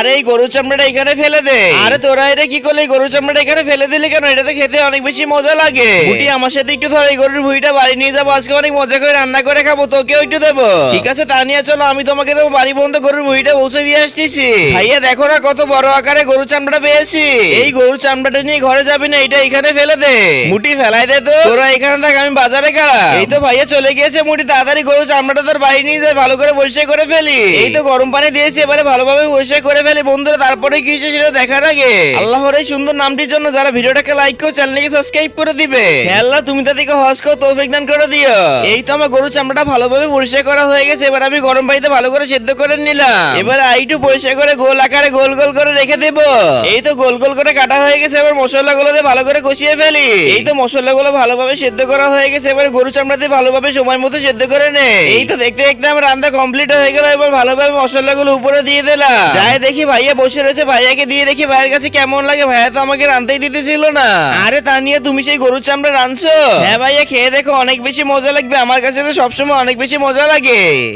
আরে এই গরুর চামড়াটা এখানে ফেলে দে। আরে তোরা এটা কি করলি? গরুর চামড়াটা এখানে ফেলে দিলি কেন? এটা তো খেতে অনেক বেশি মজা লাগে। বুটি আমার সাথে একটু ধর, এই গরুর ভুঁড়িটা বাড়ি নিয়ে যাবো, আজকে অনেক মজা করে রান্না করে খাবো, তোকেও একটু দেবো। ঠিক আছে তা নিয়ে চলো, আমি তোমাকে দেবো বাড়ি পর্যন্ত গরুর ভুঁড়িটা পৌঁছে দিয়ে আসতেছি। ভাইয়া দেখো না কত বড় আকারে গরুর চামড়াটা পেয়েছি। এই গরুর চামড়াটা নিয়ে ঘরে যাবি না, এটা এখানে ফেলে দে। মুটি ফেলাই দে তো, তোরা এখানে থাক, আমি বাজারে গেলাম। এই তো ভাইয়া চলে গিয়েছে। মুটি তাড়াতাড়ি গরুর চামড়াটা তোর বাড়ি নিয়ে যায়, ভালো করে পরিষ্কার করে ফেলি। এই তো গরম পানি দিয়েছি, এবারে ভালোভাবে পরিষ্কার করে ফেলি। বন্ধুরা তারপরে কি হয়েছে সেটা দেখার আগে আল্লাহর এই সুন্দর নামটির জন্য যারা ভিডিওটাকে লাইক করো, চ্যানেলটাকে সাবস্ক্রাইব করে দিবে। হে আল্লাহ তুমি তাদেরকে হজ করো, তৌফিক দান করে দিও। এই তো আমার গরুর চামড়াটা ভালোভাবে পরিষ্কার করা হয়ে গেছে। এবার আমি গরম পানিতে ভালো করে সেদ্ধ করে নিলাম। এবার আইটু পরিষ্কার করে গোল আকারে গোল গোল করে রেখে দেব। এই তো গোল গোল করে কাটা হয়ে গেছে। এবার মশলাগুলো দিয়ে ভালো করে কষিয়ে ফেলি। এই তো মশলাগুলো ভালোভাবে সেদ্ধ করা হয়ে গেছে। এবার গরু চামড়া দিয়ে ভালোভাবে সময় মতো সেদ্ধ করে নে। এই তো দেখতে দেখতে আমার রান্না কমপ্লিট হয়ে গেল। এবার ভালোভাবে মশলাগুলো উপরে দিয়ে দিলাম। যাই দেখি ভাইয়া বসে রয়েছে, ভাইয়াকে দিয়ে দেখি ভাইয়ের কাছে কেমন লাগে। ভাইয়া তো আমাকে রান্নাই দিতেছিল না। আরে তা নিয়ে তুমি সেই গরুর চামড়া রাঁধছো? হ্যাঁ ভাইয়া খেয়ে দেখো, অনেক বেশি মজা লাগবে। আমার কাছে তো সবসময় অনেক বেশি মজা লাগে।